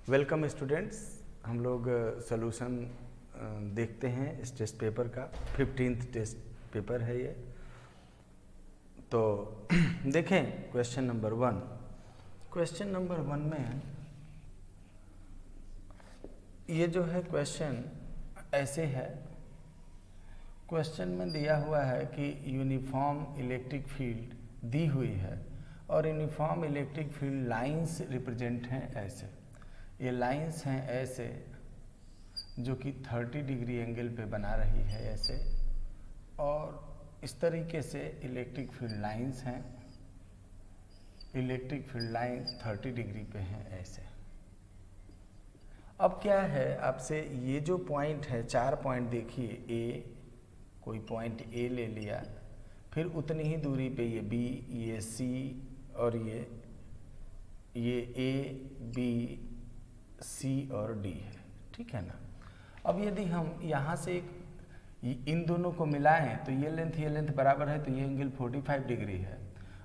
Welcome students. हम लोग solution देखते हैं इस टेस्ट पेपर का। 15th टेस्ट पेपर है ये। तो देखें क्वेश्चन नंबर 1। क्वेश्चन नंबर 1 में ये जो है क्वेश्चन ऐसे है। क्वेश्चन में दिया हुआ है कि यूनिफॉर्म इलेक्ट्रिक फील्ड दी हुई है और uniform electric field lines represent हैं ऐसे। ये लाइंस हैं ऐसे जो कि 30 डिग्री एंगल पे बना रही है ऐसे, और इस तरीके से इलेक्ट्रिक फील्ड लाइंस हैं। इलेक्ट्रिक फील्ड लाइंस 30 डिग्री पे हैं ऐसे। अब क्या है, आपसे ये जो पॉइंट है, 4 पॉइंट देखिए। ए, कोई पॉइंट ए ले लिया, फिर उतनी ही दूरी पे ये बी, ये सी और ये ए, बी, सी और डी है, ठीक है ना। अब यदि हम यहाँ से इन दोनों को मिलाएं तो ये लेंथ बराबर है, तो ये एंगल 45 डिग्री है।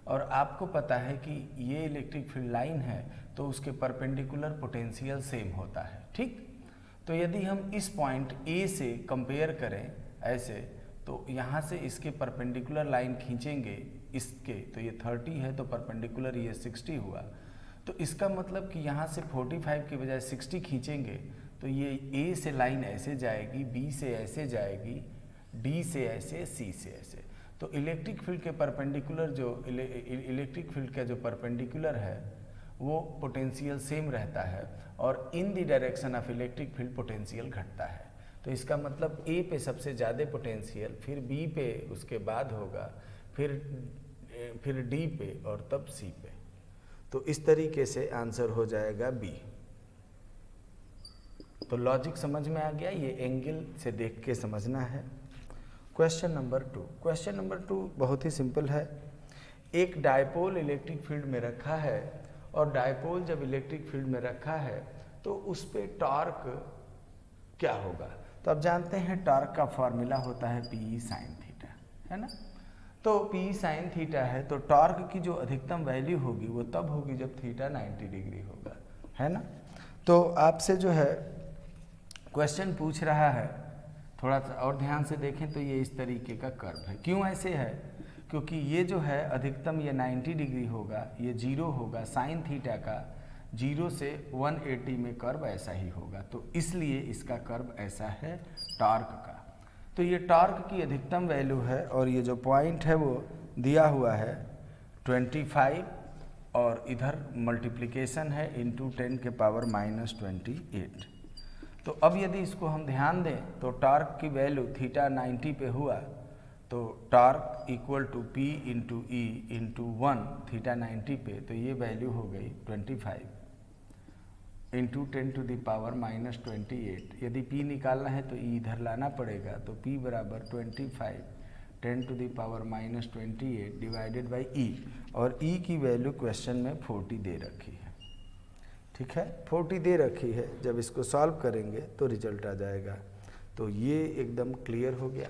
और आपको पता है कि ये इलेक्ट्रिक फील्ड लाइन है तो उसके परपेंडिकुलर पोटेंशियल सेम होता है, ठीक। तो यदि हम इस पॉइंट ए से कंपेयर करें ऐसे, तो यहाँ से इसके परपेंडिकुलर लाइन खींचेंगे इसके, तो ये 30 है तो परपेंडिकुलर ये 60 हुआ। तो इसका मतलब कि यहाँ से 45 की बजाय 60 खींचेंगे तो ये ए से लाइन ऐसे जाएगी, बी से ऐसे जाएगी, डी से ऐसे, सी से ऐसे। तो इलेक्ट्रिक फील्ड के परपेंडिकुलर जो इलेक्ट्रिक फील्ड का जो परपेंडिकुलर है वो पोटेंशियल सेम रहता है, और in the direction of electric field potential घटता है। तो इसका मतलब ए पे सबसे ज़्यादा पोटेंशियल, फिर बी पे उसके बाद होगा, फिर डी पे और तब सी पे। तो इस तरीके से आंसर हो जाएगा बी। तो लॉजिक समझ में आ गया, ये एंगल से देख के समझना है। Question number 2। क्वेश्चन नंबर 2 बहुत ही सिंपल है। एक डायपोल इलेक्ट्रिक फील्ड में रखा है, और डायपोल जब इलेक्ट्रिक फील्ड में रखा है तो उस पे टॉर्क क्या होगा। तो आप जानते हैं टॉर्क का फॉर्मूला होता है पी साइन थीटा, है ना। तो पी साइन थीटा है, तो टॉर्क की जो अधिकतम वैल्यू होगी वो तब होगी जब थीटा 90 डिग्री होगा, है ना। तो आपसे जो है क्वेश्चन पूछ रहा है, थोड़ा सा और ध्यान से देखें तो ये इस तरीके का कर्व है। क्यों ऐसे है? क्योंकि ये जो है अधिकतम ये 90 डिग्री होगा, ये 0 होगा, साइन थीटा का 0 से 180 में कर्व ऐसा ही होगा, तो इसलिए इसका कर्व ऐसा है टॉर्क का। तो ये टॉर्क की अधिकतम वैल्यू है, और ये जो पॉइंट है वो दिया हुआ है 25, और इधर मल्टीप्लिकेशन है इंटू 10 के पावर -28। तो अब यदि इसको हम ध्यान दें तो टॉर्क की वैल्यू थीटा 90 पे हुआ, तो torque equal to P into E into 1 theta 90 पे, तो ये वैल्यू हो गई 25 इंटू 10 टू द पावर -28। यदि p निकालना है तो e इधर लाना पड़ेगा, तो p बराबर 25 10 to the power -28 divided by e, और e की वैल्यू क्वेश्चन में 40 दे रखी है, ठीक है। 40 दे रखी है, जब इसको सॉल्व करेंगे तो रिजल्ट आ जाएगा। तो ये एकदम क्लियर हो गया।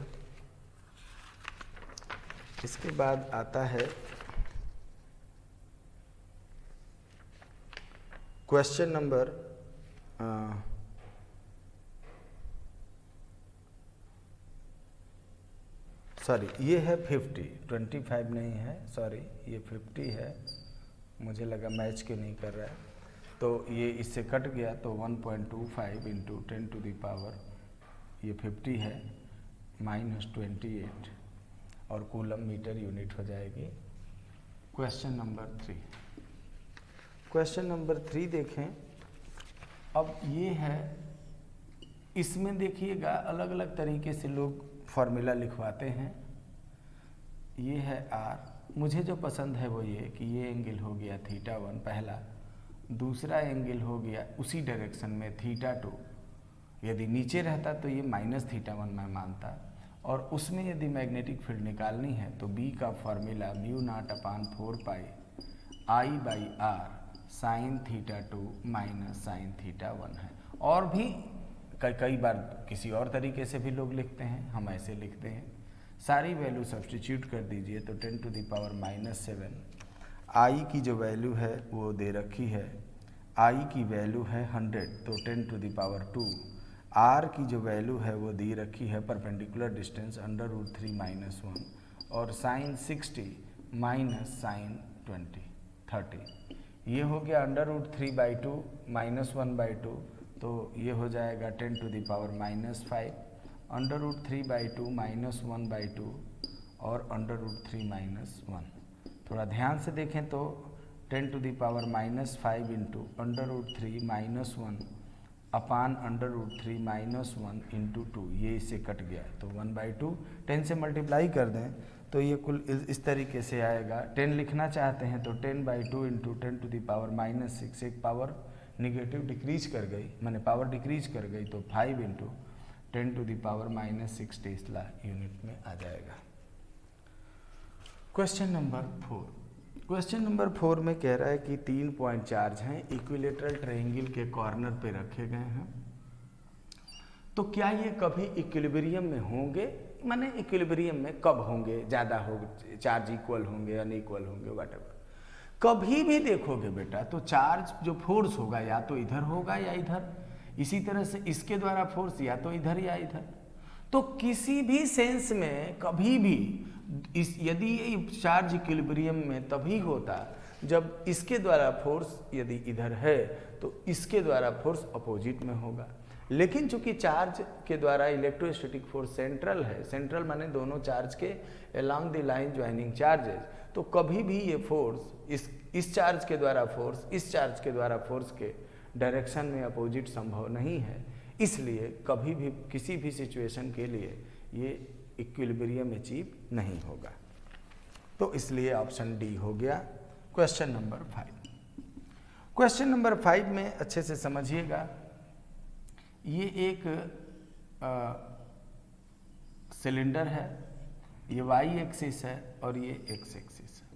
इसके बाद आता है क्वेश्चन नंबर ये है 50, 25 नहीं है, सॉरी ये 50 है, मुझे लगा मैच क्यों नहीं कर रहा है। तो ये इससे कट गया, तो 1.25 इंटू 10 टू द पावर ये 50 है -28, और कूलम मीटर यूनिट हो जाएगी। Question number 3। क्वेश्चन नंबर 3 देखें। अब ये है, इसमें देखिएगा अलग अलग तरीके से लोग फॉर्मूला लिखवाते हैं। ये है आर, मुझे जो पसंद है वो ये कि ये एंगल हो गया थीटा 1 पहला, दूसरा एंगल हो गया उसी डायरेक्शन में थीटा 2। यदि नीचे रहता तो ये -θ1 मैं मानता, और उसमें यदि मैग्नेटिक फील्ड निकालनी है तो बी का फॉर्मूला μ0/4 पाई I/r sine theta 2 minus sine theta 1 है। और भी कई बार किसी और तरीके से भी लोग लिखते हैं, हम ऐसे लिखते हैं। सारी वैल्यू सब्स्टिट्यूट कर दीजिए, तो 10 टू द पावर -7 आई की जो वैल्यू है वो दे रखी है आई की वैल्यू है 100 तो 10⁻²। आर की जो वैल्यू है वो दी रखी है परपेंडिकुलर डिस्टेंस √3 - 1 और साइन 60 माइनस साइन 30। ये हो गया √3/2 -1/2 तो ये हो जाएगा 10⁻⁻⁵ √3/2 -1/2 और √3 - 1। थोड़ा ध्यान से देखें तो 10⁻⁻5 इंटू √3 - 1 अपान √3 - 1 इंटू 2, ये इससे कट गया तो 1/2। 10 से मल्टीप्लाई कर दें तो ये कुल इस तरीके से आएगा। 10 लिखना चाहते हैं तो 10/2 इंटू 10⁻⁻6, एक पावर निगेटिव डिक्रीज कर गई, मैंने पावर डिक्रीज कर गई तो 5 इंटू 10⁻⁻6 टेस्ला यूनिट में आ जाएगा। Question number 4। क्वेश्चन नंबर 4 में कह रहा है कि 3 पॉइंट चार्ज हैं, इक्विलेटरल ट्रायंगल के कॉर्नर पे रखे गए हैं, तो क्या ये कभी इक्विलिब्रियम में होंगे? माने इक्विलिब्रियम में कब होंगे? ज़्यादा हो चार्ज इक्वल होंगे, अनइक्वल होंगे, व्हाटएवर। कभी भी देखोगे बेटा तो चार्ज जो फोर्स होगा या तो इधर होगा या इधर, इसी तरह से इसके द्वारा फोर्स या तो इधर या इधर। तो किसी भी सेंस में कभी भी यदि ये चार्ज इक्विलिब्रियम में तभी होता जब इसके द्वारा फोर्स यदि इधर है तो इसके द्वारा फोर्स अपोजिट में होगा। लेकिन चूंकि चार्ज के द्वारा इलेक्ट्रोस्टैटिक फोर्स सेंट्रल है, सेंट्रल माने दोनों चार्ज के along the line joining charges, तो कभी भी ये फोर्स इस चार्ज के द्वारा फोर्स इस चार्ज के द्वारा फोर्स के डायरेक्शन में अपोजिट संभव नहीं है। इसलिए कभी भी किसी भी सिचुएशन के लिए ये इक्विलिब्रियम अचीव नहीं होगा। तो इसलिए ऑप्शन डी हो गया क्वेश्चन नंबर 5। क्वेश्चन नंबर 5 में अच्छे से समझिएगा, ये एक सिलेंडर है, ये वाई एक्सिस है और ये एक्स एक्सिस है।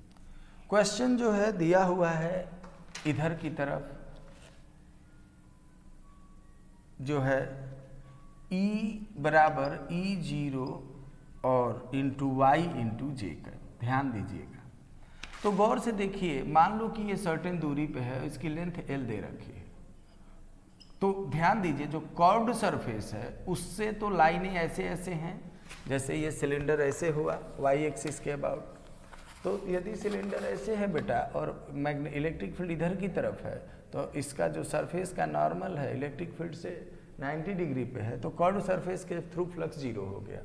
क्वेश्चन जो है दिया हुआ है इधर की तरफ जो है E बराबर E0 और इंटू वाई इंटू जे का, ध्यान दीजिएगा। तो गौर से देखिए, मान लो कि ये सर्टेन दूरी पे है, इसकी लेंथ L दे रखी है, तो ध्यान दीजिए जो कर्व्ड सरफेस है उससे तो लाइनें ऐसे ऐसे हैं, जैसे ये सिलेंडर ऐसे हुआ वाई एक्सिस के अबाउट। तो यदि सिलेंडर ऐसे है बेटा और इलेक्ट्रिक फील्ड इधर की तरफ है तो इसका जो सरफेस का नॉर्मल है इलेक्ट्रिक फील्ड से 90 डिग्री पे है, तो कर्व्ड सरफेस के थ्रू फ्लक्स 0 हो गया।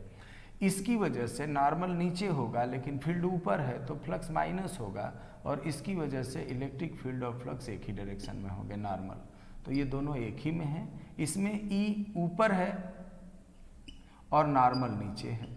इसकी वजह से नॉर्मल नीचे होगा लेकिन फील्ड ऊपर है तो फ्लक्स माइनस होगा, और इसकी वजह से इलेक्ट्रिक फील्ड और फ्लक्स एक ही डायरेक्शन में होंगे नॉर्मल। तो ये दोनों एक ही में हैं। इसमें ई ऊपर है और नॉर्मल नीचे है।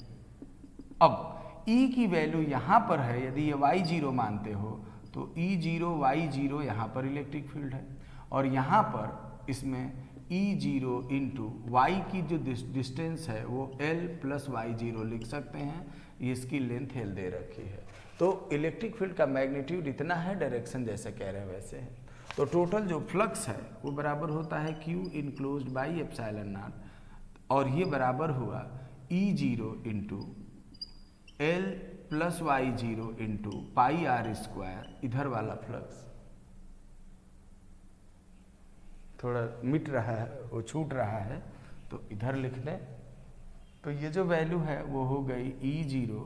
अब ई की वैल्यू यहाँ पर है, यदि ये y0 मानते हो तो E0 y0 यहाँ पर इलेक्ट्रिक फील्ड है, और यहाँ पर इसमें E0 इंटू वाई की जो डिस्टेंस है वो L + y0 लिख सकते हैं, इसकी लेंथ L दे रखी है। तो इलेक्ट्रिक फील्ड का मैग्नीट्यूड इतना है, डायरेक्शन जैसे कह रहे हैं वैसे है। तो टोटल जो फ्लक्स है वो बराबर होता है Q इनक्लोज्ड बाई ε0, और ये बराबर हुआ E0 into L + y0 into πr², इधर वाला फ्लक्स थोड़ा मिट रहा है, वो छूट रहा है तो इधर लिख दें। तो ये जो वैल्यू है वो हो गई E0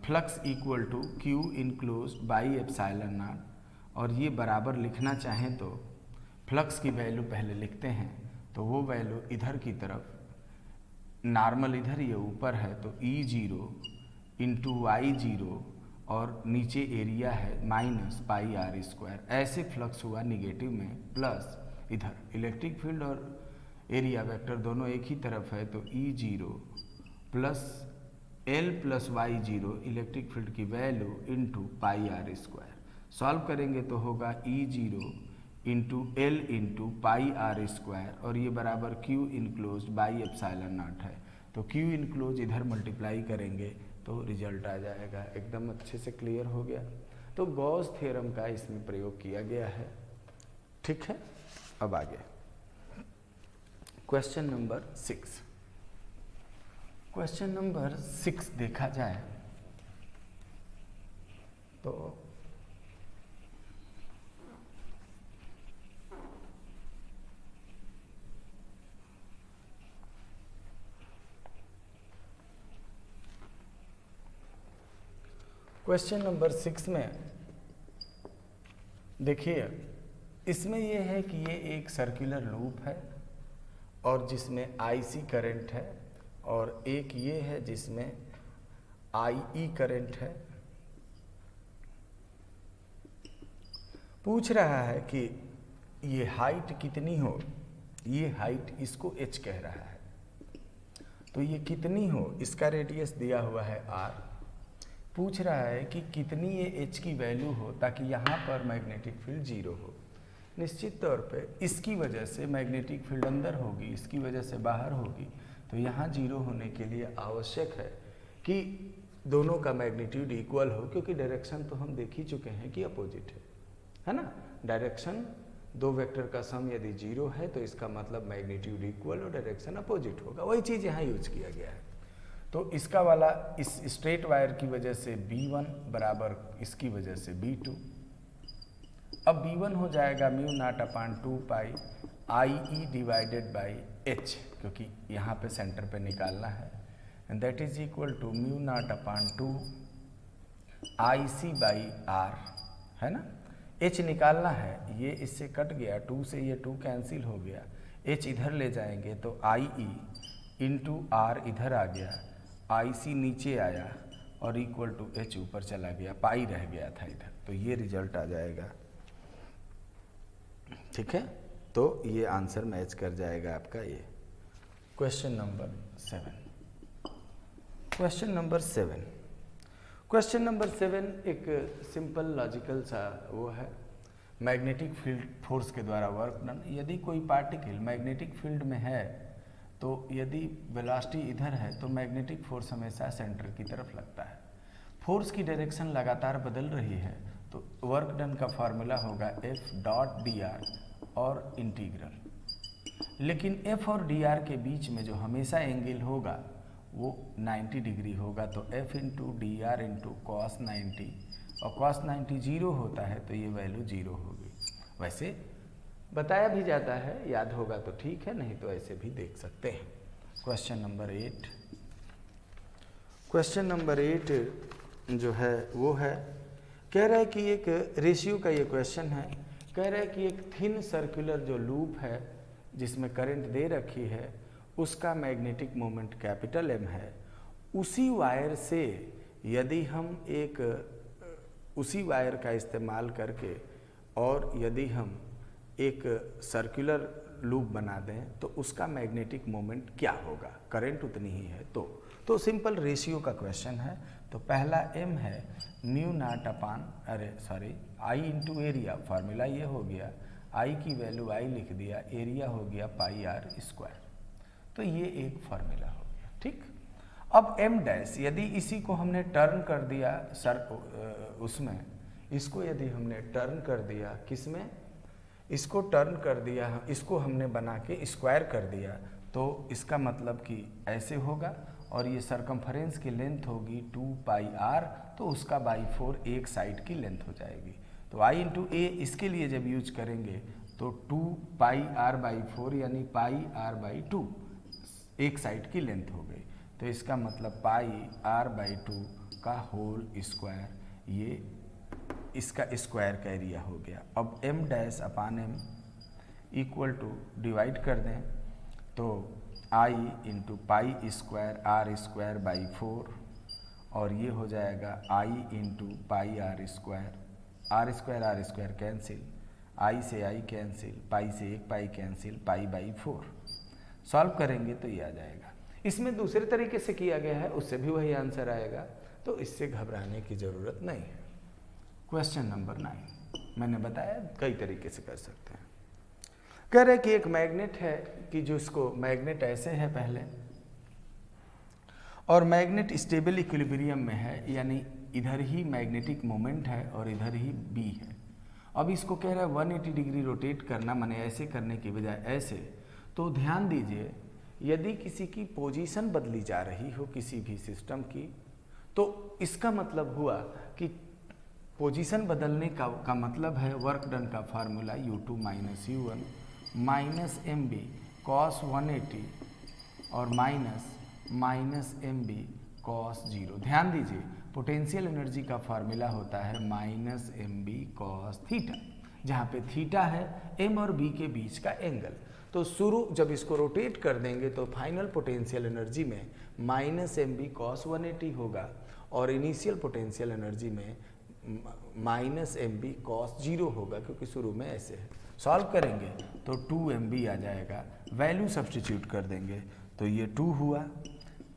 flux equal to Q enclosed by ε0, और ये बराबर लिखना चाहें तो फ्लक्स की वैल्यू पहले लिखते हैं, तो वो वैल्यू इधर की तरफ, नॉर्मल इधर ये ऊपर है तो E0 इंटू y0 और नीचे एरिया है -πr², ऐसे फ्लक्स हुआ निगेटिव में, प्लस इधर इलेक्ट्रिक फील्ड और एरिया वेक्टर दोनों एक ही तरफ है तो E0 plus L + y0 electric field की वैल्यू इंटू πr²। सॉल्व करेंगे तो होगा E0 into L into πr², और ये बराबर Q इनक्लोज्ड बाई ε0 है। तो Q इनक्लोज इधर मल्टीप्लाई करेंगे तो रिजल्ट आ जाएगा। एकदम अच्छे से क्लियर हो गया। तो गॉस थ्योरम का इसमें प्रयोग किया गया है। ठीक है, अब आगे क्वेश्चन नंबर 6। क्वेश्चन नंबर 6 देखा जाए तो क्वेश्चन नंबर 6 में देखिए, इसमें ये है कि ये एक सर्कुलर लूप है और जिसमें आईसी करंट है, और एक ये है जिसमें आईई करंट है। पूछ रहा है कि ये हाइट कितनी हो, ये हाइट इसको h कह रहा है, तो ये कितनी हो, इसका रेडियस दिया हुआ है r। पूछ रहा है कि कितनी ये h की वैल्यू हो ताकि यहाँ पर मैग्नेटिक फील्ड 0 हो। निश्चित तौर पे इसकी वजह से मैग्नेटिक फील्ड अंदर होगी, इसकी वजह से बाहर होगी, तो यहाँ 0 होने के लिए आवश्यक है कि दोनों का मैग्नीट्यूड इक्वल हो, क्योंकि डायरेक्शन तो हम देख ही चुके हैं कि अपोजिट है ना। डायरेक्शन दो वेक्टर का सम यदि 0 है तो इसका मतलब मैग्नीट्यूड इक्वल और डायरेक्शन अपोजिट होगा। वही चीज़ यहाँ यूज किया गया है। तो इसका वाला इस स्ट्रेट वायर की वजह से B1 बराबर इसकी वजह से B2। अब B1 हो जाएगा μ0/2 pi IE divided by H, क्योंकि यहाँ पे सेंटर पे निकालना है, and that is equal to μ0/2 IC by R, है ना। H निकालना है, ये इससे कट गया, 2 से ये 2 कैंसिल हो गया, H इधर ले जाएंगे तो IE इंटू R इधर आ गया, IC नीचे आया और इक्वल टू H ऊपर चला गया, पाई रह गया था इधर, तो ये रिजल्ट आ जाएगा। ठीक है, तो ये आंसर मैच कर जाएगा आपका ये। Question number 7। Question number 7 question number 7 एक सिंपल लॉजिकल सा वो है, मैग्नेटिक फील्ड फोर्स के द्वारा वर्क डन। यदि कोई पार्टिकल मैग्नेटिक फील्ड में है तो यदि वेलोसिटी इधर है तो मैग्नेटिक फोर्स हमेशा सेंटर की तरफ लगता है। फोर्स की डायरेक्शन लगातार बदल रही है तो वर्क डन का फार्मूला होगा F.dr और इंटीग्रल। लेकिन F और dr के बीच में जो हमेशा एंगल होगा वो 90 डिग्री होगा, तो F into D R into cos 90, और कॉस 90 0 होता है तो ये वैल्यू 0 होगी। वैसे बताया भी जाता है, याद होगा तो ठीक है, नहीं तो ऐसे भी देख सकते हैं। Question number 8। क्वेश्चन नंबर 8 जो है वो है, कह रहा है कि एक रेशियो का ये क्वेश्चन है। कह रहा है कि एक थिन सर्कुलर जो लूप है जिसमें करंट दे रखी है, उसका मैग्नेटिक मोमेंट कैपिटल M है। उसी वायर से यदि हम उसी वायर का इस्तेमाल करके और यदि हम एक सर्कुलर लूप बना दें तो उसका मैग्नेटिक मोमेंट क्या होगा, करंट उतनी ही है तो सिंपल रेशियो का क्वेश्चन है। तो पहला M है I इंटू एरिया, फार्मूला ये हो गया, I की वैल्यू I लिख दिया, एरिया हो गया पाई R स्क्वायर, तो ये एक फार्मूला हो गया। ठीक, अब M डैश यदि इसी को हमने टर्न कर दिया उसमें, इसको यदि हमने टर्न कर दिया, किसमें, इसको टर्न कर दिया, इसको हमने बना के स्क्वायर कर दिया, तो इसका मतलब कि ऐसे होगा, और ये सरकमफरेंस की लेंथ होगी 2 पाई r, तो उसका बाई 4 एक साइड की लेंथ हो जाएगी। तो I इंटू ए इसके लिए जब यूज करेंगे तो 2 पाई r बाई 4 यानी पाई r बाई 2 एक साइड की लेंथ हो गई, तो इसका मतलब पाई r बाई 2 का होल स्क्वायर, ये इसका स्क्वायर का एरिया हो गया। अब M dash upon M equal to divide कर दें तो I into pi square R square by 4, और ये हो जाएगा I into pi R square cancel, I से I कैंसिल, पाई से एक pi cancel, pi by 4। Solve करेंगे तो ये आ जाएगा। इसमें दूसरे तरीके से किया गया है, उससे भी वही आंसर आएगा, तो इससे घबराने की ज़रूरत नहीं है। क्वेश्चन नंबर 9, मैंने बताया कई तरीके से कर सकते हैं। कह रहे कि एक मैग्नेट है कि जो इसको मैग्नेट ऐसे है पहले, और मैग्नेट स्टेबल इक्विलिब्रियम में है, यानी इधर ही मैग्नेटिक मोमेंट है और इधर ही B है। अब इसको कह रहा है 180 डिग्री रोटेट करना, माने ऐसे करने की बजाय ऐसे। तो ध्यान दीजिए, यदि किसी की पोजीशन बदली जा रही हो किसी भी सिस्टम की, तो इसका मतलब हुआ कि पोजीशन बदलने का मतलब है वर्क डन का formula U2 minus U1 minus MB cos 180 और माइनस MB कॉस 0। ध्यान दीजिए, पोटेंशियल एनर्जी का फार्मूला होता है minus M B cos theta, जहाँ पे थीटा है एम और बी के बीच का एंगल। तो शुरू जब इसको रोटेट कर देंगे तो फाइनल पोटेंशियल एनर्जी में माइनस एम बी कॉस 180 होगा और इनिशियल पोटेंशियल एनर्जी में माइनस एम बी कॉस 0 होगा, क्योंकि शुरू में ऐसे है। सॉल्व करेंगे तो 2 एम बी आ जाएगा, वैल्यू सब्स्टिट्यूट कर देंगे तो ये 2 हुआ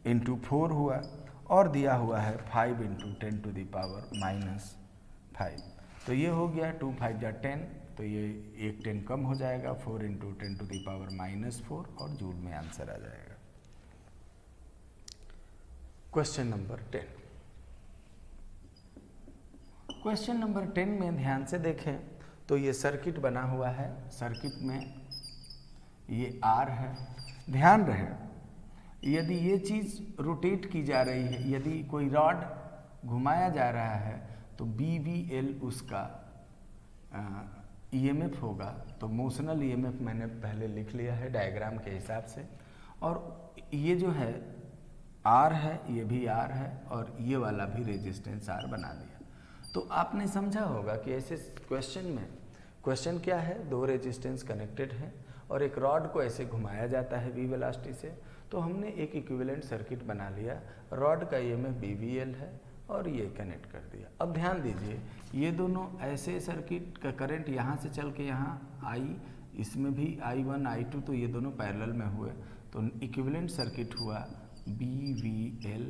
इंटू 4 हुआ और दिया हुआ है 5 into 10 to the power minus 5। तो ये हो गया 2 5 जा 10, तो ये एक 10 कम हो जाएगा, 4 into 10 to the power minus 4 और जूल में आंसर आ जाएगा। Question number 10। क्वेश्चन नंबर 10 में ध्यान से देखें तो ये सर्किट बना हुआ है, सर्किट में ये आर है। ध्यान रहे यदि ये चीज़ रोटेट की जा रही है, यदि कोई रॉड घुमाया जा रहा है तो बी वी एल उसका ईएमएफ होगा। तो मोशनल ईएमएफ मैंने पहले लिख लिया है डायग्राम के हिसाब से, और ये जो है आर है, ये भी आर है और ये वाला भी रेजिस्टेंस आर बना दिया। तो आपने समझा होगा कि ऐसे क्वेश्चन में, क्वेश्चन क्या है, दो रेजिस्टेंस कनेक्टेड है और एक रॉड को ऐसे घुमाया जाता है वी वेलोसिटी से। तो हमने एक इक्विवेलेंट सर्किट बना लिया, रॉड का ईएमएफ बीवीएल है और ये कनेक्ट कर दिया। अब ध्यान दीजिए ये दोनों ऐसे सर्किट का करंट यहाँ से चल के यहाँ आई, इसमें भी I1 I2, तो ये दोनों पैरेलल में हुए तो इक्विवेलेंट सर्किट हुआ BVL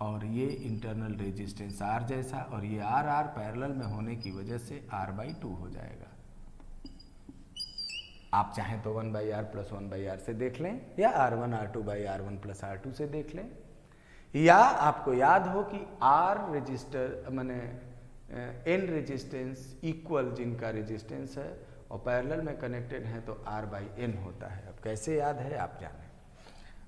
और ये इंटरनल रेजिस्टेंस R जैसा, और ये RR पैरेलल में होने की वजह से R/2 हो जाएगा। आप चाहें तो 1/R + 1/R से देख लें या R1 R2/R1 + R2 से देख लें, या आपको याद हो कि R रजिस्टर माने N रेजिस्टेंस इक्वल जिनका रेजिस्टेंस है और पैरेलल में कनेक्टेड हैं तो R/N होता है। अब कैसे याद है आप जानें।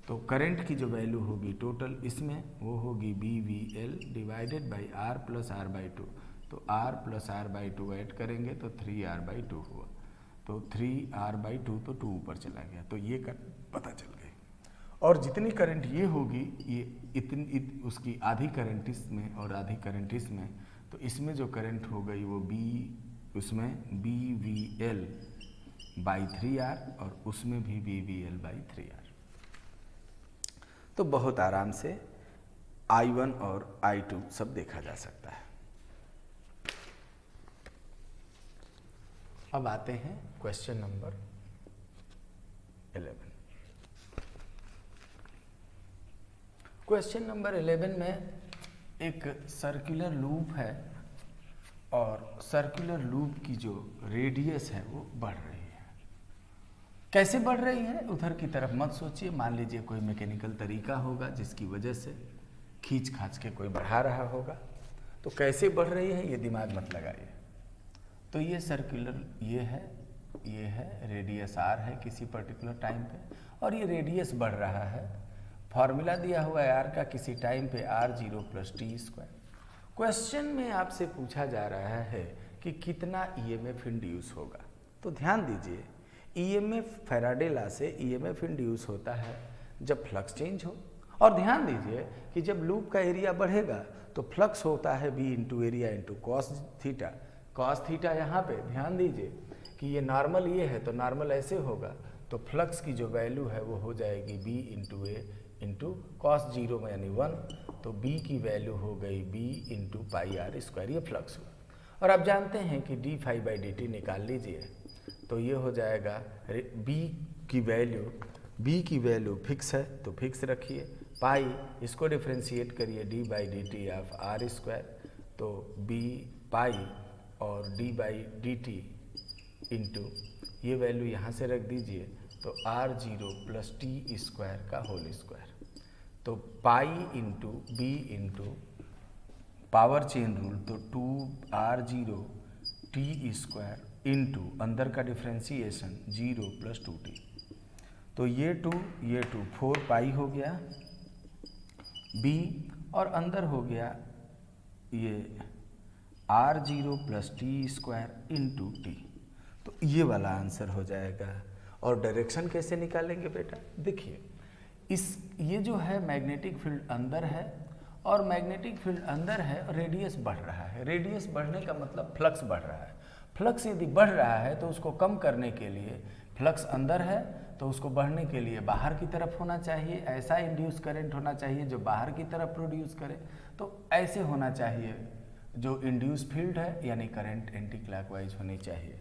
तो करंट की जो वैल्यू होगी टोटल इसमें वो होगी BVL divided by R + R/2। तो R + R/2 ऐड करेंगे तो 3R/2 हुआ, तो 3R/2 तो 2 ऊपर चला गया, तो ये पता चल गई। और जितनी करंट ये होगी ये इतनी उसकी आधी करंट इसमें और आधी करंट इसमें, तो इसमें जो करंट हो गई वो उसमें BVL बाई 3R और उसमें भी BVL बाई 3R। तो बहुत आराम से I1 और I2 सब देखा जा सकता है। अब आते हैं क्वेश्चन नंबर 11। क्वेश्चन नंबर 11 में एक सर्कुलर लूप है और सर्कुलर लूप की जो रेडियस है वो बढ़ रही है। कैसे बढ़ रही है उधर की तरफ मत सोचिए, मान लीजिए कोई मैकेनिकल तरीका होगा जिसकी वजह से खींच खाच के कोई बढ़ा रहा होगा, तो कैसे बढ़ रही है ये दिमाग मत लगाइए। तो ये सर्कुलर ये है रेडियस R है किसी पर्टिकुलर टाइम पे और ये रेडियस बढ़ रहा है। फॉर्मूला दिया हुआ है R का, किसी टाइम पे R0 + t²। क्वेश्चन में आपसे पूछा जा रहा है कि कितना EMF इंड्यूस होगा। तो ध्यान दीजिए EMF फैराडे लॉ से EMF इंड्यूस होता है जब फ्लक्स चेंज हो, और ध्यान दीजिए कि जब लूप का एरिया बढ़ेगा तो फ्लक्स होता है B × area × cos theta. cos theta यहाँ पे ध्यान दीजिए कि ये नॉर्मल ये है तो नॉर्मल ऐसे होगा, तो फ्लक्स की जो वैल्यू है वो हो जाएगी B × A × cos 0 यानी 1, तो B की वैल्यू हो गई B × πr², ये फ्लक्स हुआ। और आप जानते हैं कि d∅dt निकाल लीजिए तो ये हो जाएगा B की वैल्यू फिक्स है तो फिक्स रखिए, पाई इसको डिफ्रेंशिएट करिए d/dt ऑफ r², तो B पाई और d/dt इंटू ये वैल्यू यहाँ से रख दीजिए तो R0 + t² का होल स्क्वायर, तो pi into B into power chain rule तो 2R0 t² इंटू अंदर का डिफ्रेंशिएशन 0 + 2t, तो ये 2 4 पाई हो गया B और अंदर हो गया ये R0 + t² इंटू t, तो ये वाला आंसर हो जाएगा। और डायरेक्शन कैसे निकालेंगे बेटा, देखिए ये जो है मैग्नेटिक फील्ड अंदर है और मैग्नेटिक फील्ड अंदर है और रेडियस बढ़ रहा है। रेडियस बढ़ने का मतलब फ्लक्स बढ़ रहा है। फ्लक्स यदि बढ़ रहा है तो उसको कम करने के लिए, फ्लक्स अंदर है तो उसको बढ़ने के लिए बाहर की तरफ होना चाहिए, ऐसा इंड्यूस करंट होना चाहिए जो बाहर की तरफ प्रोड्यूस करे। तो ऐसे होना चाहिए जो इंड्यूस फील्ड है, यानी करंट एंटी क्लॉकवाइज होनी चाहिए।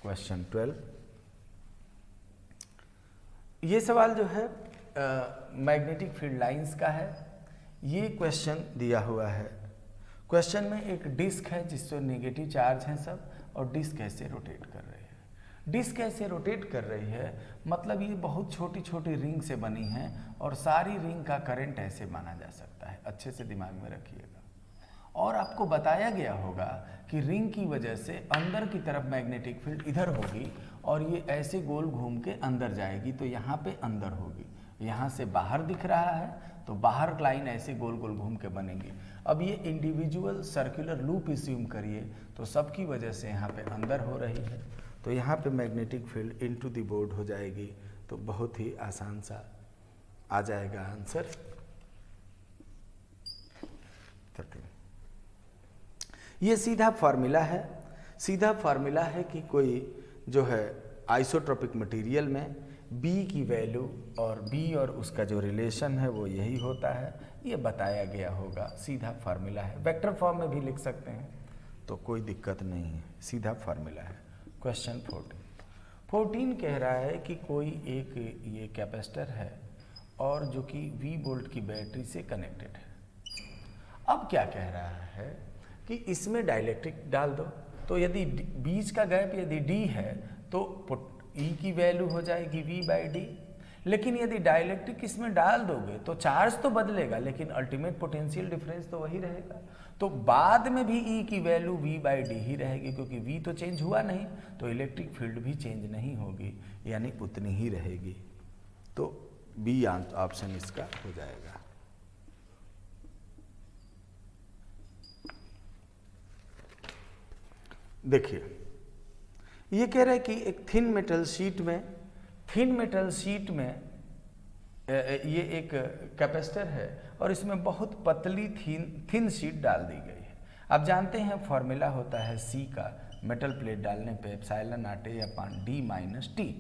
क्वेश्चन 12, ये सवाल जो है मैग्नेटिक फील्ड लाइंस का है। ये क्वेश्चन दिया हुआ है। क्वेश्चन में एक डिस्क है जिससे नेगेटिव चार्ज है सब, और डिस्क ऐसे रोटेट कर रही है। डिस्क ऐसे रोटेट कर रही है मतलब ये बहुत छोटी छोटी रिंग से बनी है और सारी रिंग का करंट ऐसे माना जा सकता है। अच्छे से दिमाग में रखिएगा। और आपको बताया गया होगा कि रिंग की वजह से अंदर की तरफ मैग्नेटिक फील्ड इधर होगी और ये ऐसे गोल घूम के अंदर जाएगी, तो यहाँ पे अंदर होगी। यहाँ से बाहर दिख रहा है तो बाहर लाइन ऐसे गोल गोल घूम के बनेंगी। अब ये इंडिविजुअल सर्कुलर लूप अस्यूम करिए तो सबकी वजह से यहाँ पे अंदर हो रही है, तो यहाँ पे magnetic field into the board हो जाएगी। तो बहुत ही आसान सा आ जाएगा आंसर 13। ये सीधा फार्मूला है। सीधा फार्मूला है कि कोई जो है आइसोट्रोपिक मटेरियल में B की वैल्यू और B और उसका जो रिलेशन है वो यही होता है। ये बताया गया होगा, सीधा फार्मूला है। वेक्टर फॉर्म में भी लिख सकते हैं तो कोई दिक्कत नहीं है, सीधा फार्मूला है। क्वेश्चन 14 कह रहा है कि कोई एक ये कैपेसिटर है और जो कि V वोल्ट की बैटरी से कनेक्टेड है। अब क्या कह रहा है कि इसमें डाइलेक्ट्रिक डाल दो, तो यदि बीच का गैप यदि D है तो E की वैल्यू हो जाएगी V/D। लेकिन यदि डाइलेक्ट्रिक इसमें डाल दोगे तो चार्ज तो बदलेगा लेकिन अल्टीमेट पोटेंशियल डिफरेंस तो वही रहेगा। तो बाद में भी E की वैल्यू V/D ही रहेगी, क्योंकि V तो चेंज हुआ नहीं, तो इलेक्ट्रिक फील्ड भी चेंज नहीं होगी, यानी उतनी ही रहेगी। तो B ऑप्शन इसका हो जाएगा। देखिए, ये कह रहा है कि एक थिन मेटल शीट में ये एक कैपेसिटर है और इसमें बहुत पतली थिन शीट डाल दी गई है। आप जानते हैं फॉर्मूला होता है C का, मेटल प्लेट डालने पे ε0A/d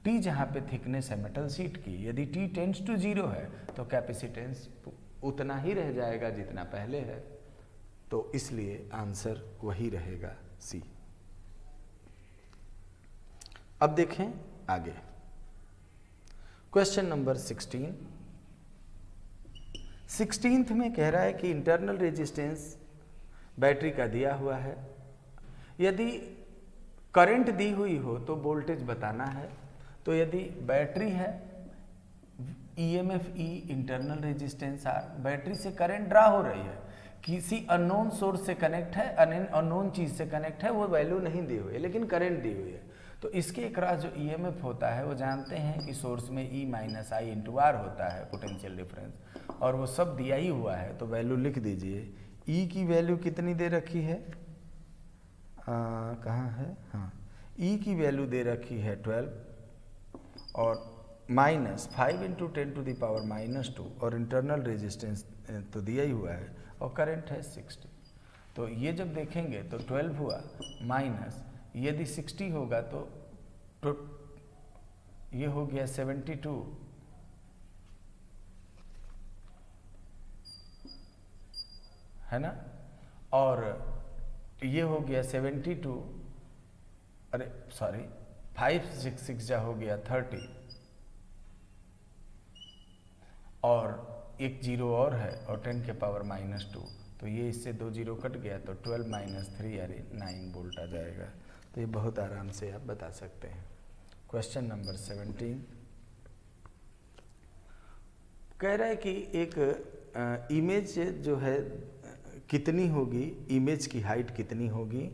- T जहाँ पे थिकनेस है मेटल शीट की, यदि T टेंड्स टू 0 है तो कैपेसिटेंस उतना ही रह जाएगा जितना पहले है, तो इसलिए आंसर वही रहेगा C। अब देखें आगे, क्वेश्चन नंबर 16 में कह रहा है कि इंटरनल रेजिस्टेंस बैटरी का दिया हुआ है। यदि करंट दी हुई हो तो वोल्टेज बताना है। तो यदि बैटरी है, EMF E, internal resistance R, battery से करंट ड्रा हो रही है, किसी अननोन सोर्स से कनेक्ट है, अननोन चीज से कनेक्ट है, वो वैल्यू नहीं दी हुई है लेकिन करंट दी हुई है। तो इसके अक्रॉस जो EMF होता है वो जानते हैं कि सोर्स में E - I × R होता है पोटेंशियल डिफरेंस, और वो सब दिया ही हुआ है। तो वैल्यू लिख दीजिए। E की वैल्यू कितनी दे रखी है, कहाँ है, हाँ, E की वैल्यू दे रखी है 12 और -5 × 10⁻⁻², और इंटरनल रेजिस्टेंस तो दिया ही हुआ है और करंट है 60। तो ये जब देखेंगे तो 12 हुआ माइनस, यदि 60 होगा तो ये हो गया 72, है ना, और ये हो गया 72, अरे सॉरी 5 6 6 जा हो गया 30, और एक जीरो और है और 10⁻⁻², तो ये इससे 2 जीरो कट गया तो 12 - 3 यानी 9 वोल्ट आ जाएगा। तो ये बहुत आराम से आप बता सकते हैं। क्वेश्चन नंबर 17 कह रहा है कि एक इमेज जो है कितनी होगी, इमेज की हाइट कितनी होगी।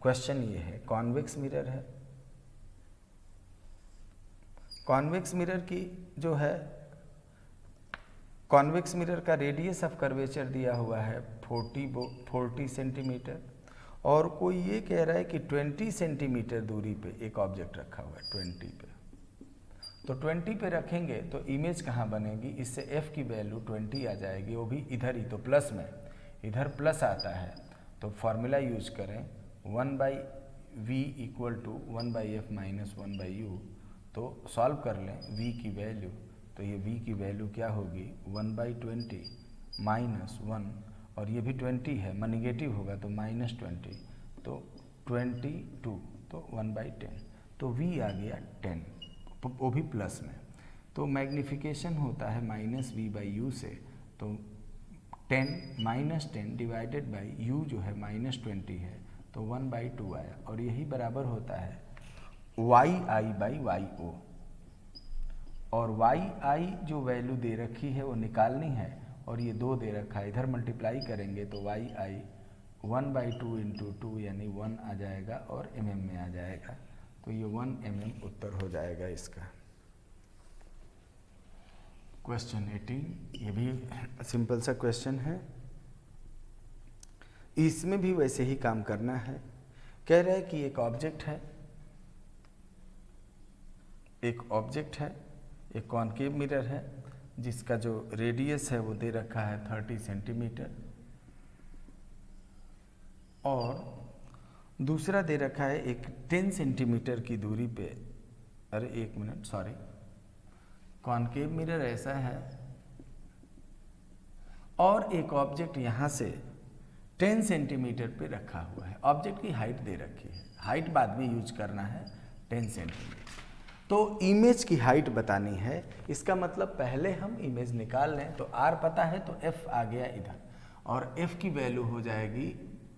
क्वेश्चन ये है, कॉन्वेक्स मिरर है, कॉन्वेक्स मिरर की जो है, कॉन्वेक्स मिरर का रेडियस ऑफ कर्वेचर दिया हुआ है 40 सेंटीमीटर, और कोई ये कह रहा है कि 20 सेंटीमीटर दूरी पे एक ऑब्जेक्ट रखा हुआ है 20 पे। तो 20 पे रखेंगे तो इमेज कहाँ बनेगी, इससे f की वैल्यू 20 आ जाएगी, वो भी इधर ही, तो प्लस में, इधर प्लस आता है तो फॉर्मूला यूज करें 1/v equal to 1/f minus 1/u। तो सॉल्व कर लें v की वैल्यू, तो ये v की वैल्यू क्या होगी 1/20 माइनस 1, और ये भी 20 है, निगेटिव होगा तो -20, तो 22, तो 1/10, तो v आ गया 10, वो भी प्लस में। तो मैग्निफिकेशन होता है -v/u से, तो 10 डिवाइडेड बाई u जो है -20 है, तो 1/2 आया, और यही बराबर होता है yi/yo, और yi जो वैल्यू दे रखी है वो निकालनी है, और ये 2 दे रखा है, इधर मल्टीप्लाई करेंगे तो yi 1/2 इंटू 2 यानी 1 आ जाएगा और mm में आ जाएगा, तो ये 1 mm उत्तर हो जाएगा इसका। क्वेश्चन 18, ये भी सिंपल सा क्वेश्चन है, इसमें भी वैसे ही काम करना है। कह रहा है कि एक ऑब्जेक्ट है, एक कॉनकेव मिरर है जिसका जो रेडियस है वो दे रखा है 30 सेंटीमीटर, और दूसरा दे रखा है एक 10 सेंटीमीटर की दूरी पे, अरे एक मिनट सॉरी, कॉनकेव मिरर ऐसा है और एक ऑब्जेक्ट यहाँ से 10 सेंटीमीटर पे रखा हुआ है, ऑब्जेक्ट की हाइट दे रखी है, हाइट बाद में यूज करना है 10 सेंटीमीटर। तो इमेज की हाइट बतानी है, इसका मतलब पहले हम इमेज निकाल लें, तो r पता है तो f आ गया इधर, और f की वैल्यू हो जाएगी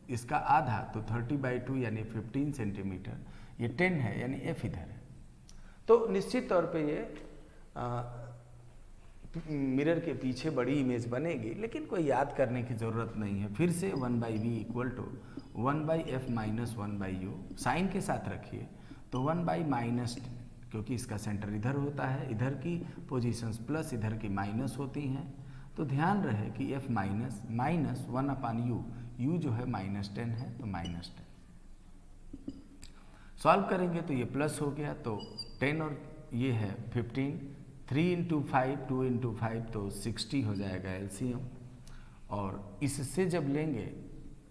इसका आधा, तो 30/2 यानी 15 सेंटीमीटर, ये 10 है यानी f इधर है। तो निश्चित तौर पे ये मिरर के पीछे बड़ी इमेज बनेगी, लेकिन कोई याद करने की ज़रूरत नहीं है। फिर से 1/v equal to 1/f minus 1/u, sign के साथ रखिए, तो 1/-, क्योंकि इसका सेंटर इधर होता है, इधर की पोजीशंस प्लस इधर की माइनस होती हैं, तो ध्यान रहे कि f माइनस 1/u, u जो है -10 है तो -10। सॉल्व करेंगे तो ये प्लस हो गया, तो 10 और ये है 15, 3 इंटू 5, 2 इंटू 5 तो 60 हो जाएगा एलसीएम, और इससे जब लेंगे,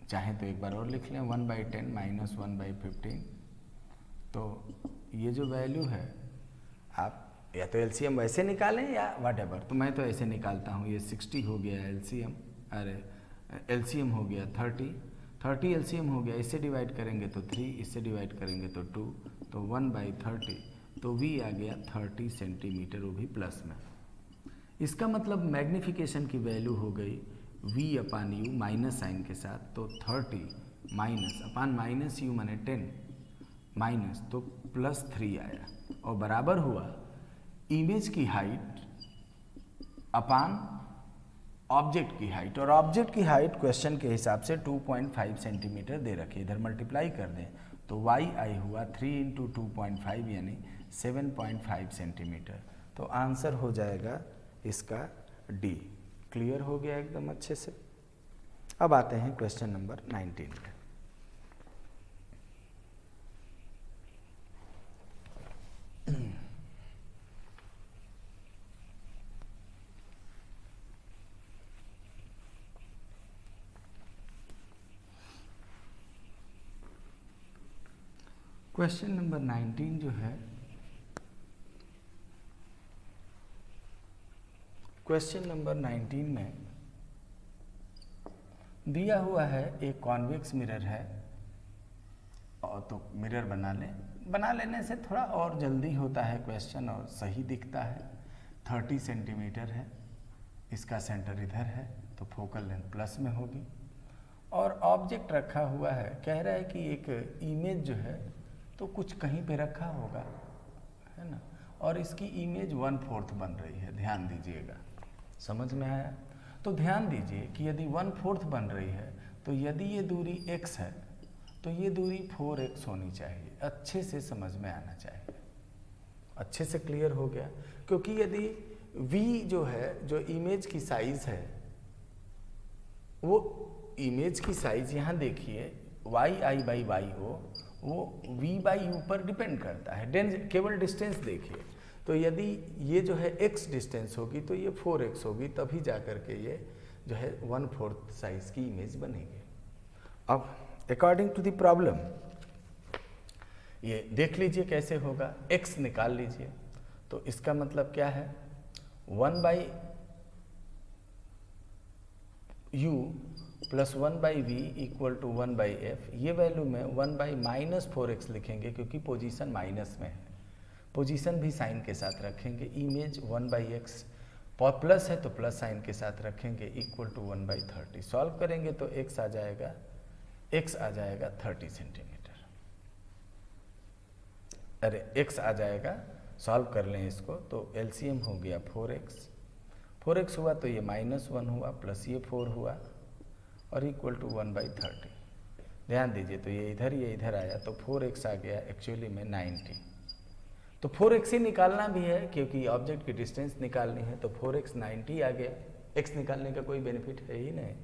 चाहे तो एक बार और लिख लें 1/10 माइनस 1/15, तो ये जो वैल्यू है आप या तो एलसीएम वैसे निकालें या व्हाटएवर, तो मैं तो ऐसे निकालता हूँ, ये 60 हो गया एलसीएम, अरे एलसीएम हो गया 30 एलसीएम हो गया, इससे डिवाइड करेंगे तो 3, इससे डिवाइड करेंगे तो 2, तो 1/30, तो v आ गया 30 सेंटीमीटर, वो भी प्लस में। इसका मतलब मैग्निफिकेशन की वैल्यू हो गई v/u माइनस साइन के साथ, तो 30 माइनस u माने 10 माइनस, तो +3 आया, और बराबर हुआ इमेज की हाइट अपान ऑब्जेक्ट की हाइट, और ऑब्जेक्ट की हाइट क्वेश्चन के हिसाब से 2.5 सेंटीमीटर दे रखी, इधर मल्टीप्लाई कर दें तो yi हुआ 3 इंटू 2.5 यानी 7.5 सेंटीमीटर, तो आंसर हो जाएगा इसका डी। क्लियर हो गया एकदम अच्छे से। अब आते हैं क्वेश्चन नंबर 19 पे। क्वेश्चन नंबर 19 जो है, क्वेश्चन नंबर 19 में दिया हुआ है एक कॉन्वेक्स मिरर है, और तो मिरर बना लेने से थोड़ा और जल्दी होता है क्वेश्चन और सही दिखता है। 30 सेंटीमीटर है, इसका सेंटर इधर है, तो फोकल लेंथ प्लस में होगी, और ऑब्जेक्ट रखा हुआ है। कह रहा है कि एक इमेज जो है तो कुछ कहीं पे रखा होगा, है ना, और इसकी इमेज 1/4 बन रही है, ध्यान दीजिएगा, समझ में आया? तो ध्यान दीजिए कि यदि 1/4 बन रही है, तो यदि ये दूरी x है तो ये दूरी 4x होनी चाहिए, अच्छे से समझ में आना चाहिए, अच्छे से क्लियर हो गया। क्योंकि यदि v जो है, जो इमेज की साइज है, वो इमेज की साइज यहाँ देखिए yi/yo, वो v/u पर डिपेंड करता है, केवल डिस्टेंस देखिए, तो यदि ये जो है x डिस्टेंस होगी तो ये 4x होगी, तभी जा कर के ये जो है 1/4 साइज की इमेज बनेगी। अब अकॉर्डिंग टू द प्रॉब्लम ये देख लीजिए कैसे होगा, x निकाल लीजिए। तो इसका मतलब क्या है, 1/u plus 1/v equal to 1/f। ये वैल्यू में 1/-4x लिखेंगे क्योंकि पोजीशन माइनस में है, पोजीशन भी साइन के साथ रखेंगे। इमेज 1/x प्लस है तो प्लस साइन के साथ रखेंगे, इक्वल टू 1/30। सॉल्व करेंगे तो x आ जाएगा 30 सेंटीमीटर। अरे x आ जाएगा, सॉल्व कर लें इसको तो एलसीएम हो गया 4x हुआ तो ये -1 हुआ प्लस ये 4 हुआ और इक्वल टू 1/30। ध्यान दीजिए तो ये इधर आया तो 4x आ गया एक्चुअली में 90। तो 4x ही निकालना भी है क्योंकि ऑब्जेक्ट की डिस्टेंस निकालनी है, तो 4x 90 आ गया। x निकालने का कोई बेनिफिट है ही नहीं।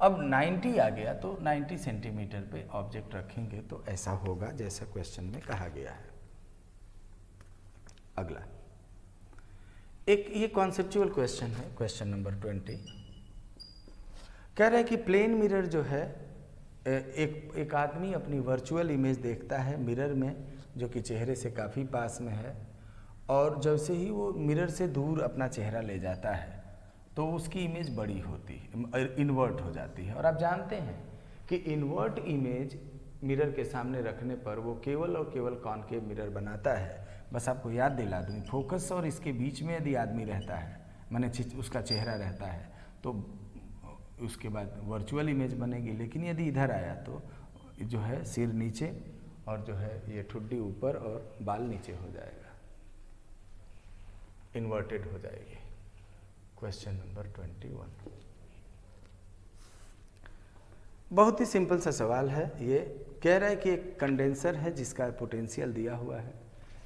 अब 90 आ गया तो 90 सेंटीमीटर पे ऑब्जेक्ट रखेंगे तो ऐसा होगा जैसा क्वेश्चन में कहा गया है। अगला एक ये कॉन्सेप्चुअल क्वेश्चन है, क्वेश्चन नंबर 20। कह रहा है कि प्लेन मिरर जो है, एक आदमी अपनी वर्चुअल इमेज देखता है मिरर में जो कि चेहरे से काफ़ी पास में है, और जैसे ही वो मिरर से दूर अपना चेहरा ले जाता है तो उसकी इमेज बड़ी होती है, इन्वर्ट हो जाती है। और आप जानते हैं कि इन्वर्ट इमेज मिरर के सामने रखने पर वो केवल और केवल कॉनकेव मिरर बनाता है। बस आपको याद दिला दूँ, फोकस और इसके बीच में यदि आदमी रहता है, माने उसका चेहरा रहता है, तो उसके बाद वर्चुअल इमेज बनेगी। लेकिन यदि इधर आया तो जो है सिर नीचे और जो है ये ठुड्डी ऊपर और बाल नीचे हो जाएगा, इन्वर्टेड हो जाएगी। क्वेश्चन नंबर 21 बहुत ही सिंपल सा सवाल है। ये कह रहा है कि एक कंडेंसर है जिसका पोटेंशियल दिया हुआ है,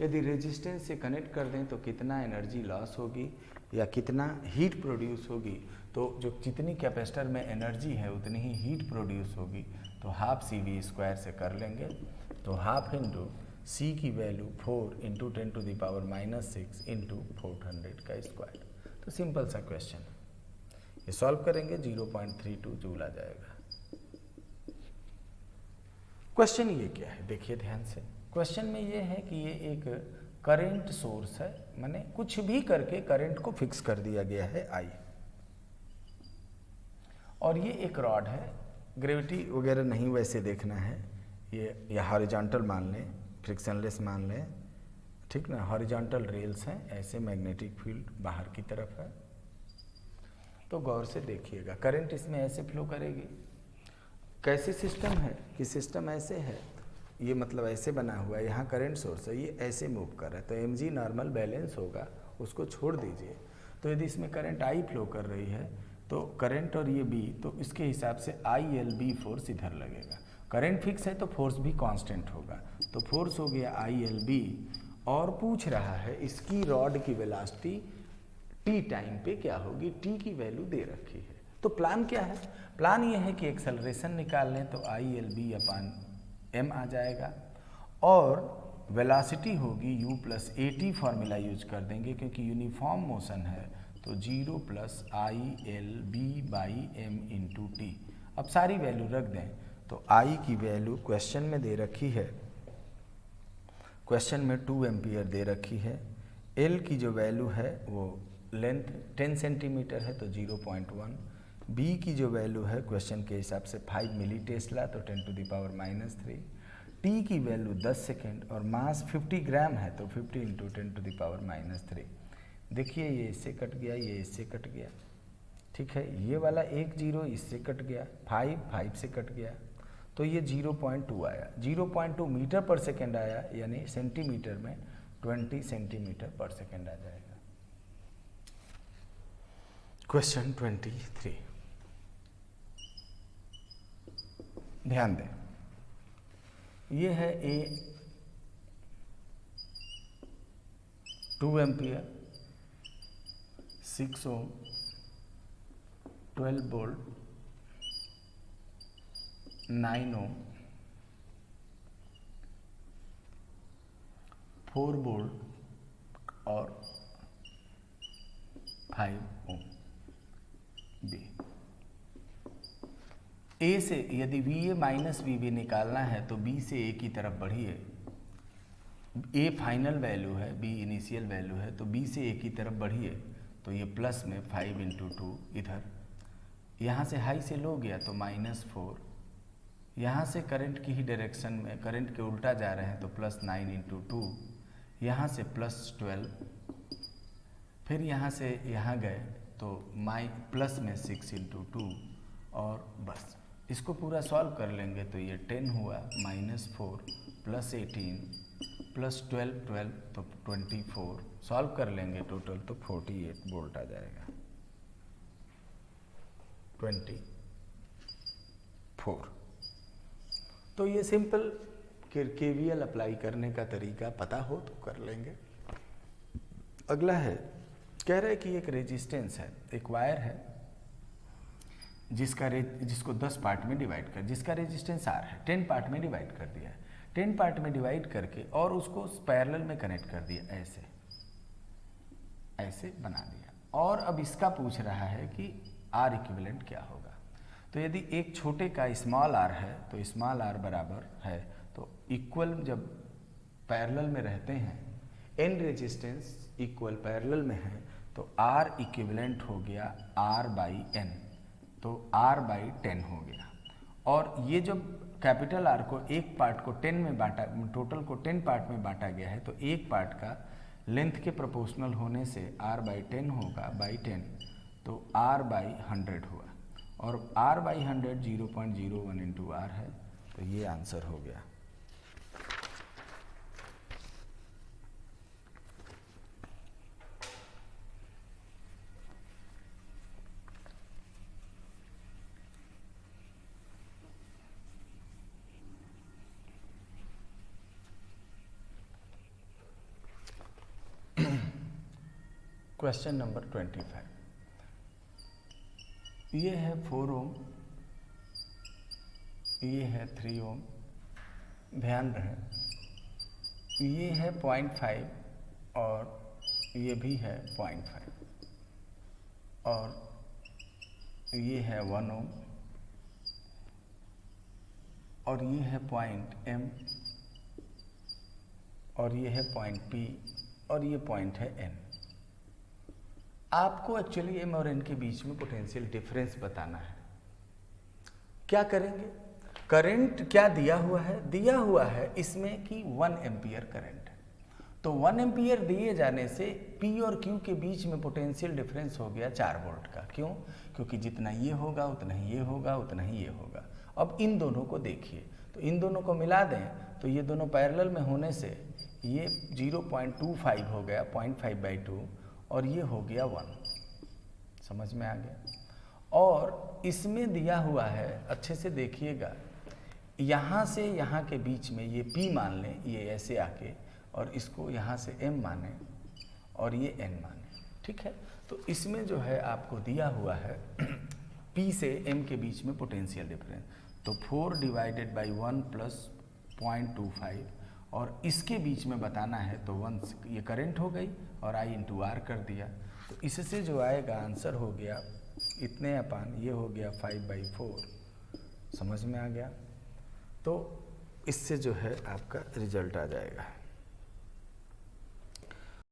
यदि रेजिस्टेंस से कनेक्ट कर दें तो कितना एनर्जी लॉस होगी या कितना हीट प्रोड्यूस होगी। तो जो जितनी कैपेसिटर में एनर्जी है उतनी ही हीट प्रोड्यूस होगी, तो हाफ CV² से कर लेंगे। तो हाफ इंटू C की वैल्यू 4 इंटू 10⁻⁻6 इंटू 400 का स्क्वायर। तो सिंपल सा क्वेश्चन, ये सॉल्व करेंगे 0.32 जूल आ जाएगा। क्वेश्चन ये क्या है, देखिए ध्यान से। क्वेश्चन में ये है कि ये एक करंट सोर्स है, माने कुछ भी करके करंट को फिक्स कर दिया गया है I, और ये एक रॉड है, ग्रेविटी वगैरह नहीं वैसे देखना है, ये हॉरिजॉन्टल मान लें, फ्रिक्शनलेस मान लें, ठीक ना। हॉरिजॉन्टल रेल्स हैं, ऐसे मैग्नेटिक फील्ड बाहर की तरफ है। तो गौर से देखिएगा, करंट इसमें ऐसे फ्लो करेगी। कैसे सिस्टम है कि सिस्टम ऐसे है, ये मतलब ऐसे बना हुआ है, यहाँ करंट सोर्स है, ये ऐसे मूव कर रहा है, तो mg नॉर्मल बैलेंस होगा, उसको छोड़ दीजिए। तो यदि इसमें करंट I फ्लो कर रही है तो करंट और ये B, तो इसके हिसाब से ILB फोर्स इधर लगेगा। करंट फिक्स है तो फोर्स भी कांस्टेंट होगा, तो फोर्स हो गया ILB। और पूछ रहा है इसकी रॉड की वेलोसिटी t टाइम पे क्या होगी, t की वैल्यू दे रखी है। तो प्लान क्या है, प्लान ये है कि एक्सेलरेशन निकाल लें तो ILB/m आ जाएगा, और वेलोसिटी होगी u + at फार्मूला यूज कर देंगे क्योंकि यूनिफॉर्म मोशन है, तो 0 + ILB/m × t। अब सारी वैल्यू रख दें तो I की वैल्यू क्वेश्चन में दे रखी है, क्वेश्चन में 2 एम्पियर दे रखी है। L की जो वैल्यू है वो लेंथ 10 सेंटीमीटर है तो 0.1। B की जो वैल्यू है क्वेश्चन के हिसाब से 5 मिली टेस्ला तो 10⁻³ T की वैल्यू 10 सेकेंड और मास 50 ग्राम है तो 50 × 10⁻³ देखिए ये इससे कट गया, ये इससे कट गया, ठीक है। ये वाला 1 0 इससे कट गया, 5 से कट गया, तो ये 0.2 आया। 0.2 मीटर पर सेकेंड आया, यानी सेंटीमीटर में 20 सेंटीमीटर पर सेकेंड आ जाएगा। क्वेश्चन 23 ध्यान दें, ये है A 2 ampere 6 ohm 12 volt 9 ohm 4 volt और 5 ओम बी। ए से यदि VA माइनस VB निकालना है तो B से A की तरफ बढ़िए। A फाइनल वैल्यू है, B इनिशियल वैल्यू है, तो B से A की तरफ बढ़िए तो ये प्लस में 5 × 2 इधर, यहाँ से हाई से लो गया तो -4, यहाँ से करंट की ही डायरेक्शन में करंट के उल्टा जा रहे हैं तो +9 × 2, यहाँ से +12, फिर यहाँ से यहाँ गए तो प्लस में 6 × 2 और बस इसको पूरा सॉल्व कर लेंगे तो ये 10 हुआ, -4 + 18 + 12 तो 24, सॉल्व कर लेंगे टोटल तो 48 वोल्ट आ जाएगा। 24। तो ये सिंपल KVL अप्लाई करने का तरीका पता हो तो कर लेंगे। अगला है, कह रहे हैं कि एक रेजिस्टेंस है, एक वायर है जिसको 10 पार्ट में डिवाइड कर, जिसका रेजिस्टेंस R है, 10 पार्ट में डिवाइड कर दिया है, 10 पार्ट में डिवाइड करके और उसको पैरेलल में कनेक्ट कर दिया, ऐसे बना दिया। और अब इसका पूछ रहा है कि R इक्विवेलेंट क्या होगा। तो यदि एक छोटे का स्मॉल r है तो स्मॉल r बराबर है, तो इक्वल जब पैरेलल में रहते हैं, n रेजिस्टेंस इक्वल पैरेलल में है तो R इक्विवेलेंट हो गया R/n, तो R/10 हो गया। और ये जब कैपिटल R को एक पार्ट को 10 में बांटा, टोटल को 10 पार्ट में बांटा गया है तो एक पार्ट का लेंथ के प्रोपोर्शनल होने से R/10 होगा, /10 तो R/100 हुआ, और R/100 0.01 × R है, तो ये आंसर हो गया। क्वेश्चन नंबर 25, ये है 4 ओम, ये है 3 ओम, ध्यान रहे ये है 0.5 और ये भी है 0.5, और ये है 1 ओम, और ये है पॉइंट M, और ये है पॉइंट P, और ये पॉइंट है N। आपको एक्चुअली M और N के बीच में पोटेंशियल डिफरेंस बताना है। क्या करेंगे, करंट क्या दिया हुआ है, दिया हुआ है इसमें कि 1 एम्पियर करंट है, तो 1 एम्पियर दिए जाने से P और Q के बीच में पोटेंशियल डिफरेंस हो गया 4 वोल्ट का। क्यों, क्योंकि जितना ये होगा उतना ही ये होगा, उतना ही ये होगा। अब इन दोनों को देखिए, तो इन दोनों को मिला दें तो ये दोनों पैरेलल में होने से ये 0.25 हो गया, 0.5/2, और ये हो गया 1। समझ में आ गया। और इसमें दिया हुआ है, अच्छे से देखिएगा, यहाँ से यहाँ के बीच में ये P मान लें, ये ऐसे आके, और इसको यहाँ से M माने और ये N माने, ठीक है। तो इसमें जो है आपको दिया हुआ है P से M के बीच में पोटेंशियल डिफरेंस, तो 4/1 + 0.25, और इसके बीच में बताना है तो 1 ये करंट हो गई और I × R कर दिया, तो इससे जो आएगा आंसर हो गया इतने अपान ये हो गया 5/4। समझ में आ गया। तो इससे जो है आपका रिजल्ट आ जाएगा।